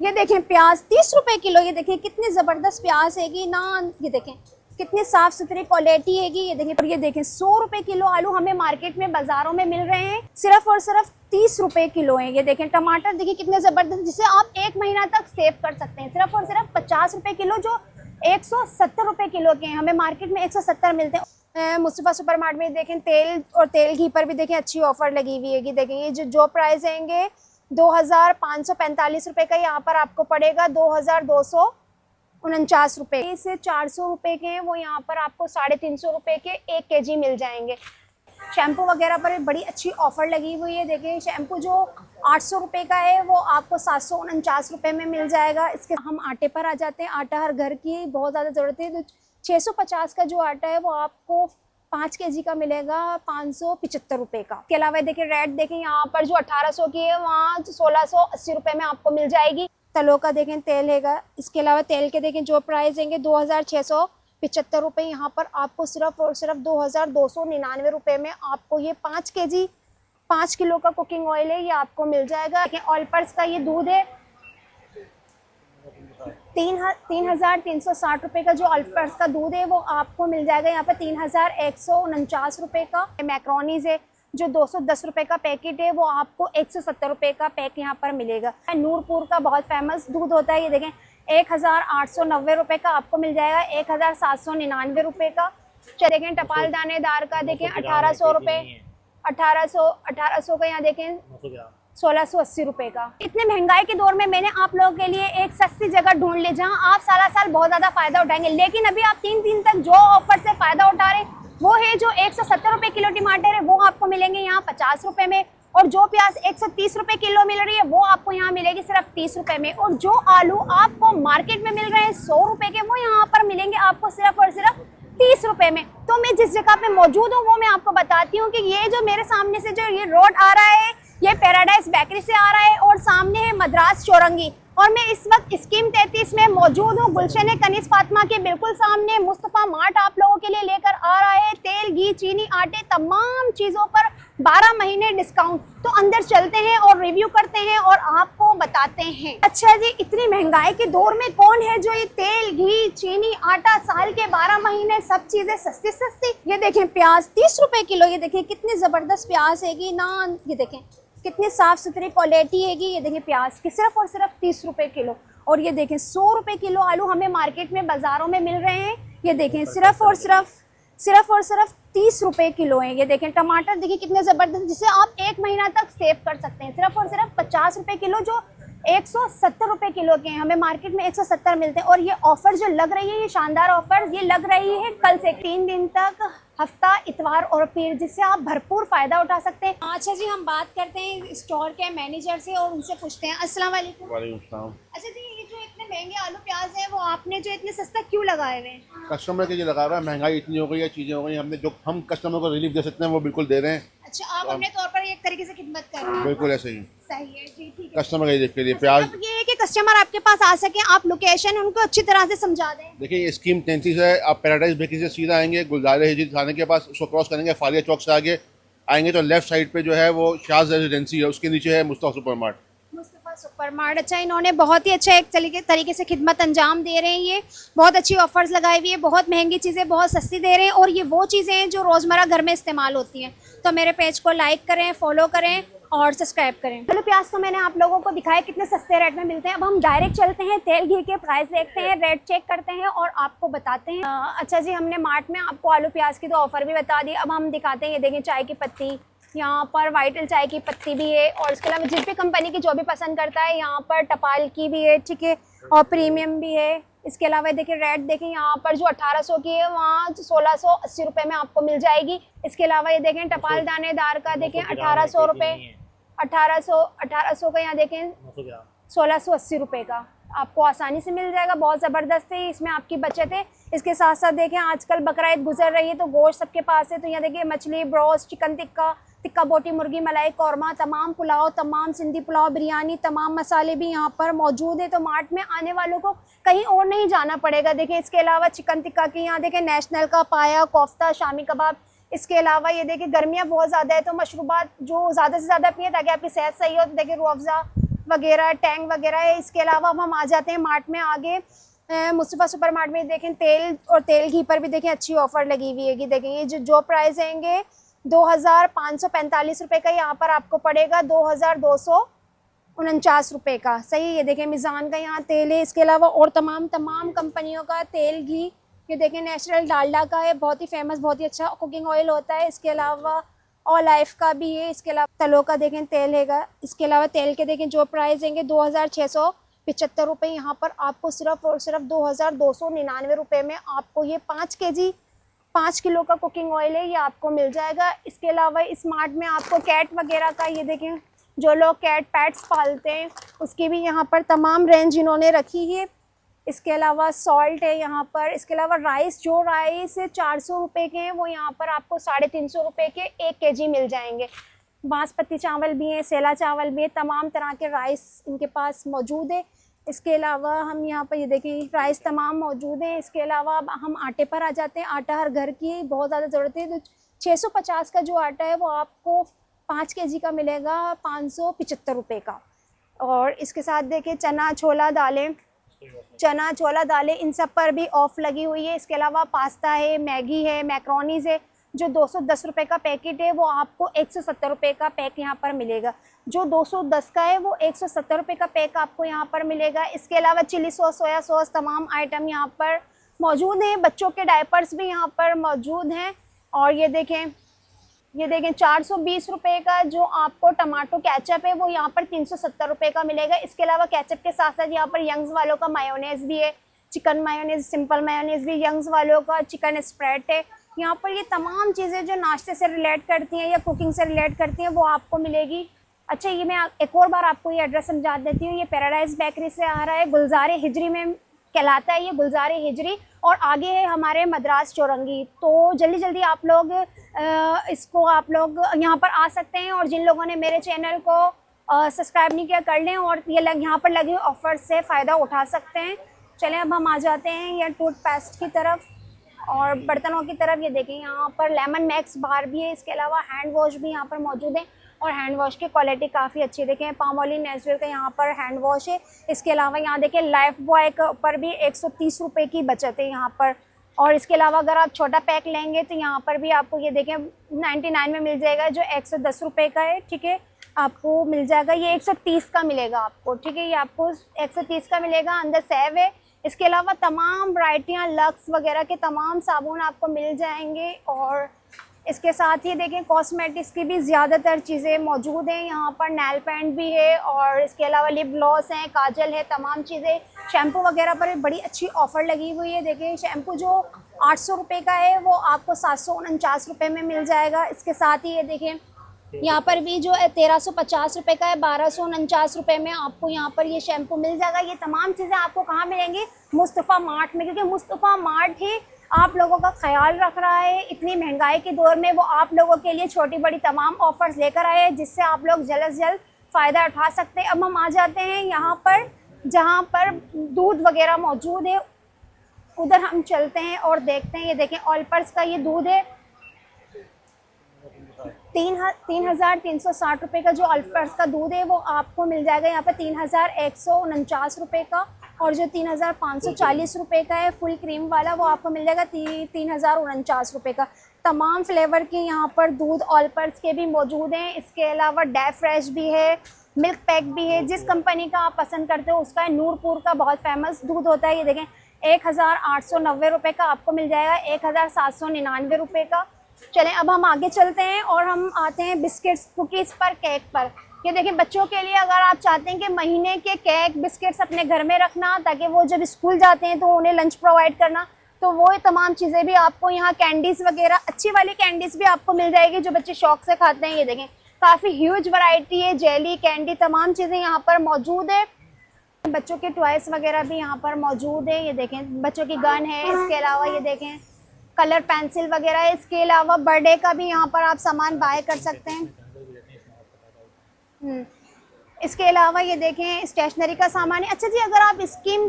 ये देखें प्याज 30 रुपए किलो। ये देखें कितनी जबरदस्त प्याज हैगी ना। ये देखें कितनी साफ सुथरी क्वालिटी हैगी। ये देखें, पर ये देखें 100 रुपए किलो आलू हमें मार्केट में बाजारों में मिल रहे हैं, सिर्फ और सिर्फ 30 रुपए किलो है। ये देखें टमाटर देखिए कितने जबरदस्त, जिसे आप 1 महीना तक सेव कर सकते हैं। सिर्फ और सिर्फ 50 रुपए किलो, जो 170 रुपए किलो के हैं, हमें मार्केट में 170 मिलते हैं। मुस्तफा सुपरमार्केट में देखें तेल और तेल घी पर भी देखें अच्छी ऑफर लगी हुई है। देखें ये जो प्राइस आएंगे 2545 रुपए का, यहाँ पर आपको पड़ेगा 2249 रुपए से 400 रुपए के हैं, वो यहाँ पर आपको 350 रुपए के 1 केजी मिल जाएंगे। शैम्पू वगैरह पर बड़ी अच्छी ऑफर लगी हुई है। देखिए शैम्पू जो 800 रुपए का है वो आपको 749 रुपए में मिल जाएगा। इसके हम आटे पर आ जाते हैं। आटा हर घर की बहुत ज़्यादा ज़रूरत है, तो 650 का जो आटा है वो आपको 5 केजी का मिलेगा 575 रुपए का। इसके अलावा देखिए रेड देखें यहाँ पर जो 1800 की है वहाँ 1680 रुपए में आपको मिल जाएगी। तलों का देखें तेल हैगा। इसके अलावा तेल के देखें जो प्राइस देंगे 2675 रुपए, यहाँ पर आपको सिर्फ और सिर्फ 2299 रुपए में आपको ये 5 किलो का कुकिंग ऑयल है, ये आपको मिल जाएगा। देखिए ऑलपर्स का ये दूध है 3360 रुपए का, जो ऑलपर्स का दूध है वो आपको मिल जाएगा यहाँ पर 3149 रुपए का। मैक्रोनीज है जो 210 रुपए का पैकेट है, वो आपको 170 रुपए का पैक यहाँ पर मिलेगा। नूरपुर का बहुत फेमस दूध होता है, ये देखें 1890 रुपए का आपको मिल जाएगा 1799 रुपए का। देखें टपाल दानेदार का देखें 1800 रुपए, 1800 का यहाँ देखें 1680 रुपए का। इतने महंगाई के दौर में मैंने आप लोगों के लिए एक सस्ती जगह ढूंढ ली जहां आप सारा साल बहुत ज्यादा फायदा उठाएंगे। लेकिन अभी आप 3 दिन तक जो ऑफर से फायदा उठा रहे हैं वो है जो 170 रुपए किलो टमाटर है वो आपको मिलेंगे यहाँ 50 रुपए में, और जो प्याज 130 रुपए किलो मिल रही है वो आपको यहाँ मिलेगी सिर्फ 30 रुपए में, और जो आलू आपको मार्केट में मिल रहे हैं 100 रुपए के वो यहाँ पर मिलेंगे आपको सिर्फ और सिर्फ 30 रुपए में। तो मैं जिस जगह पे मौजूद हूँ वो मैं आपको बताती हूँ कि ये जो मेरे सामने से जो ये रोड आ रहा है ये पैराडाइज बेकरी से आ रहा है और सामने है मद्रास चौरंगी, और मैं इस वक्त स्कीम 33 में मौजूद हूँ। गुलशन कनीज फातिमा के बिल्कुल सामने मुस्तफा मार्ट आप लोगों के लिए लेकर आ रहा है तेल घी चीनी आटे तमाम चीजों पर 12 महीने डिस्काउंट। तो अंदर चलते हैं और रिव्यू करते हैं और आपको बताते हैं। अच्छा जी, इतनी महंगाई के दौर में कौन है जो ये तेल घी चीनी आटा साल के 12 महीने सब चीजें सस्ती सस्ती। ये देखें प्याज 30 रुपए किलो। ये देखें कितनी जबरदस्त प्याज हैगी ना। ये देखें कितनी साफ सुथरी क्वालिटी हैगी। ये देखें प्याज की सिर्फ और सिर्फ 30 रुपए किलो, और ये देखें 100 रुपए किलो आलू हमें मार्केट में बाजारों में मिल रहे हैं। ये देखें सिर्फ और सिर्फ 30 रुपए किलो है। ये देखें टमाटर देखिए कितने जबरदस्त, जिसे आप 1 महीना तक सेव कर सकते हैं। सिर्फ और सिर्फ 50 रुपए किलो, जो 170 रुपए किलो के हैं, हमें मार्केट में 170 मिलते हैं। और ये ऑफर जो लग रही है, ये शानदार ऑफर ये लग रही है कल से 3 दिन तक, हफ्ता इतवार और पीर, जिससे आप भरपूर फायदा उठा सकते हैं। अच्छा जी, हम बात करते हैं स्टोर के मैनेजर से और उनसे पूछते हैं। अस्सलाम वालेकुम। वालेकुम सलाम। अच्छा जी, ये जो इतने महंगे आलू प्याज है वो आपने जो इतने सस्ता क्यों लगाए हुए हैं? कस्टमर के लिए लगा रहा है, महंगाई इतनी हो गई है, चीज़ें हो गई, हमने जो हम कस्टमर को रिलीफ दे सकते हैं वो बिल्कुल दे रहे हैं। अच्छा, आप अपने तौर पर एक तरीके से खिदमत कर रहे हैं। बिल्कुल ऐसे ही सही है जी, ठीक है। कस्टमर के लिए प्याज। अब ये है कि कस्टमर आपके पास आ सके, आप लोकेशन उनको अच्छी तरह से समझा दें। देखिए ये स्कीम 33 है, आप पैराडाइज बेकरी से सीधा आएंगे गुलजार हिजरी थाने के पास, उसको क्रॉस करेंगे, फालिया चौक से आगे आएंगे तो लेफ्ट साइड पे जो है वो शाज रेजिडेंसी है, उसके नीचे है मुस्तफा सुपरमार्ट। मुस्तफा सुपरमार्ट। अच्छा, इन्होंने बहुत ही अच्छा एक तरीके से खिदमत अंजाम दे रहे हैं। ये बहुत अच्छी ऑफर्स लगाई हुई है, बहुत महंगी चीज़ें बहुत सस्ती दे रहे हैं, और ये वो चीज़ें हैं जो रोज़मर्रा घर में इस्तेमाल होती हैं। तो मेरे पेज को लाइक करें, फॉलो करें और सब्सक्राइब करें। आलू प्याज तो मैंने आप लोगों को दिखाया कितने सस्ते रेट में मिलते हैं। अब हम डायरेक्ट चलते हैं, तेल घी के प्राइस देखते हैं, रेट चेक करते हैं और आपको बताते हैं। अच्छा जी, हमने मार्ट में आपको आलू प्याज की तो ऑफर भी बता दी। अब हम दिखाते हैं, ये देखें चाय की पत्ती, यहाँ पर वाइटल चाय की पत्ती भी है, और इसके अलावा जिस भी कंपनी की जो भी पसंद करता है, यहाँ पर टपाल की भी है, ठीक है, और प्रीमियम भी है। इसके अलावा देखिए रेड देखें यहाँ पर जो 1800 की है वहाँ 1680 रुपए में आपको मिल जाएगी। इसके अलावा ये देखें टपाल दानेदार का देखें 1800 रुपए, 1800 का यहाँ देखें 1680 रुपए का आपको आसानी से मिल जाएगा। बहुत ज़बरदस्त है, इसमें आपकी बचत है। इसके साथ साथ देखें आजकल बकरा ईद गुजर रही है तो गोश्त सबके पास है, तो यहाँ देखिए मछली, ब्रोस्ट, चिकन टिक्का, टिक्का बोटी, मुर्गी, मलाई कौरमा, तमाम पुलाव, तमाम सिंधी पुलाव, बिरयानी, तमाम मसाले भी यहाँ पर मौजूद है। तो मार्ट में आने वालों को कहीं और नहीं जाना पड़ेगा। देखिए इसके अलावा चिकन टिक्का की यहाँ देखें नेशनल का पाया, कोफ्ता, शामी कबाब। इसके अलावा ये देखिए गर्मियाँ बहुत ज़्यादा है तो मशरूबात जो ज़्यादा से ज़्यादा पिए ताकि आपकी सेहत सही हो, तो देखिए रूह अफ़ज़ा, वगैरह, टैंक वगैरह है। इसके अलावा अब हम आ जाते हैं मार्ट में आगे, मुस्तफ़ा सुपर मार्ट में देखें तेल और तेल घी पर भी देखें अच्छी ऑफर लगी हुई है। कि देखें ये जो प्राइस हैंगे 2545 रुपये का यहाँ पर आपको पड़ेगा 2249 रुपये का। सही, ये देखें मिज़ान का यहाँ तेल है। इसके अलावा और तमाम कंपनियों का तेल घी, ये देखें नेचुरल डालडा का है, बहुत ही फेमस, बहुत ही अच्छा कुकिंग ऑयल होता है। इसके अलावा और लाइफ का भी है। इसके अलावा तलों का देखें तेल हैगा। इसके अलावा तेल के देखें जो प्राइस देंगे 2675 रुपये, यहाँ पर आपको सिर्फ और सिर्फ 2299 रुपये में आपको ये 5 किलो का कुकिंग ऑयल है, ये आपको मिल जाएगा। इसके अलावा स्मार्ट में आपको कैट वगैरह का, ये देखें जो लोग कैट पैट्स पालते हैं उसकी भी यहाँ पर तमाम रेंज इन्होंने रखी है। इसके अलावा सॉल्ट है यहाँ पर। इसके अलावा राइस, जो राइस 400 रुपये के हैं वो यहाँ पर आपको 350 रुपये के 1 kg मिल जाएंगे। बासमती चावल भी हैं, सेला चावल भी है, तमाम तरह के राइस इनके पास मौजूद है। इसके अलावा हम यहाँ पर ये देखिए राइस तमाम मौजूद है। इसके अलावा अब हम आटे पर आ जाते हैं। आटा हर घर की बहुत ज़्यादा ज़रूरत है, तो 650 का जो आटा है वो आपको 5 kg का मिलेगा 575 रुपये का। और इसके साथ देखिए चना छोला दालें, इन सब पर भी ऑफ लगी हुई है। इसके अलावा पास्ता है, मैगी है, मैक्रोनीज़ है, जो 210 रुपये का पैकेट है वो आपको 170 रुपये का पैक यहाँ पर मिलेगा। जो 210 का है वो 170 रुपये का पैक आपको यहाँ पर मिलेगा। इसके अलावा चिली सॉस, सोया सॉस, तमाम आइटम यहाँ पर मौजूद हैं। बच्चों के डायपर्स भी यहाँ पर मौजूद हैं। और ये देखें 420 रुपये का जो आपको टमाटो केचप है वो यहाँ पर 370 रुपये का मिलेगा। इसके अलावा केचप के साथ साथ यहाँ पर यंग्स वालों का मायोनेज़ भी है, चिकन मायोनेज़, सिंपल मायोनेज़ भी, यंग्स वालों का चिकन स्प्रेड है। यहाँ पर ये तमाम चीज़ें जो नाश्ते से रिलेट करती हैं या कुकिंग से रिलेट करती हैं वो आपको मिलेगी। अच्छा, ये मैं एक और बार आपको ये एड्रेस समझा देती हूँ। ये पैराडाइज बेकरी से आ रहा है, गुलजार हिजरी में कहलाता है ये, गुलजार हिजरी, और आगे है हमारे मद्रास चौरंगी। तो जल्दी जल्दी आप लोग आप लोग यहाँ पर आ सकते हैं। और जिन लोगों ने मेरे चैनल को सब्सक्राइब नहीं किया कर लें और ये यहाँ पर लगे ऑफर से फ़ायदा उठा सकते हैं। चलें अब हम आ जाते हैं ये टूथपेस्ट की तरफ और बर्तनों की तरफ। ये देखें यहाँ पर लेमन मैक्स बार भी है। इसके अलावा हैंड वॉश भी यहाँ पर मौजूद है और हैंड वॉश की क्वालिटी काफ़ी अच्छी देखें। पामोलिन नेचुरल का यहाँ पर हैंड वॉश है। इसके अलावा यहाँ देखें लाइफ बॉय पर भी 130 रुपये की बचत है यहाँ पर। और इसके अलावा अगर आप छोटा पैक लेंगे तो यहाँ पर भी आपको ये देखें 99 में मिल जाएगा, जो 110 रुपये का है, ठीक है, आपको मिल जाएगा। ये 130 का मिलेगा आपको, ठीक है, ये आपको 130 का मिलेगा, अंदर सेव है। इसके अलावा तमाम वैरायटियाँ लक्स वगैरह के तमाम साबुन आपको मिल जाएंगे। और इसके साथ ही देखें कॉस्मेटिक्स की भी ज़्यादातर चीज़ें मौजूद हैं यहाँ पर। नेल पेंट भी है और इसके अलावा लिप ग्लॉस हैं, काजल है, तमाम चीज़ें। शैम्पू वगैरह पर बड़ी अच्छी ऑफ़र लगी हुई है। देखिए शैम्पू जो 800 रुपये का है वो आपको 749 रुपये में मिल जाएगा। इसके साथ ही ये देखें यहाँ पर भी जो 1350 रुपये का है 1249 रुपये में आपको यहाँ पर ये शैम्पू मिल जाएगा। ये तमाम चीज़ें आपको कहाँ मिलेंगी? मुस्तफ़ा मार्ट में, क्योंकि मुस्तफ़ा मार्ट ही आप लोगों का ख्याल रख रहा है। इतनी महंगाई के दौर में वो आप लोगों के लिए छोटी बड़ी तमाम ऑफ़र्स लेकर आए हैं जिससे आप लोग जल्द से जल्द फ़ायदा उठा सकते हैं। अब हम आ जाते हैं यहाँ पर जहाँ पर दूध वगैरह मौजूद है, उधर हम चलते हैं और देखते हैं। ये देखें ऑलपर्स का ये दूध है 3,360 रुपये का। जो ऑलपर्स का दूध है वो आपको मिल जाएगा यहाँ पर 3,149 रुपये का। और जो 3,540 रुपये का है फुल क्रीम वाला वो आपको मिल जाएगा 3,049 रुपये का। तमाम फ्लेवर के यहाँ पर दूध ऑलपर्स के भी मौजूद हैं। इसके अलावा डे फ्रेश भी है, मिल्क पैक भी है, जिस कंपनी का आप पसंद करते हो उसका है। नूरपुर का बहुत फेमस दूध होता है। ये देखें 1,890 रुपये का आपको मिल जाएगा 1,799 रुपये का। चलें अब हम आगे चलते हैं और हम आते हैं बिस्किट्स, कुकीज़ पर, केक पर। ये देखिए बच्चों के लिए अगर आप चाहते हैं कि महीने के केक बिस्किट्स अपने घर में रखना ताकि वो जब स्कूल जाते हैं तो उन्हें लंच प्रोवाइड करना, तो वो तमाम चीज़ें भी आपको यहाँ, कैंडीज़ वगैरह अच्छी वाली कैंडीज़ भी आपको मिल जाएगी जो बच्चे शौक से खाते हैं। ये देखें काफ़ी ह्यूज वैरायटी है, जेली, कैंडी, तमाम चीज़ें यहाँ पर मौजूद है। बच्चों के टॉयस वगैरह भी यहाँ पर मौजूद है। ये देखें बच्चों की गन है। इसके अलावा ये देखें कलर पेंसिल वगैरह है। इसके अलावा बर्थडे का भी यहाँ पर आप सामान बाय कर सकते हैं। इसके अलावा ये देखें स्टेशनरी का सामान है। अच्छा जी, अगर आप स्कीम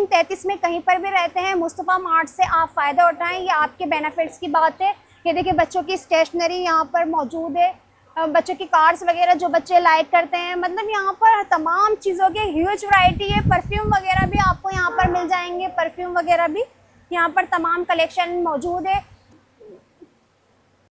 33 में कहीं पर भी रहते हैं, मुस्तफ़ा मार्ट से आप फ़ायदा उठाएं, ये आपके बेनिफिट्स की बात है। ये देखिए बच्चों की स्टेशनरी यहाँ पर मौजूद है बच्चों की कार्स वगैरह जो बच्चे लाइक करते हैं, मतलब यहाँ पर तमाम चीज़ों की ह्यूज वैरायटी है। परफ्यूम वगैरह भी आपको यहाँ पर मिल जाएंगे, परफ्यूम वगैरह भी यहाँ पर तमाम कलेक्शन मौजूद है।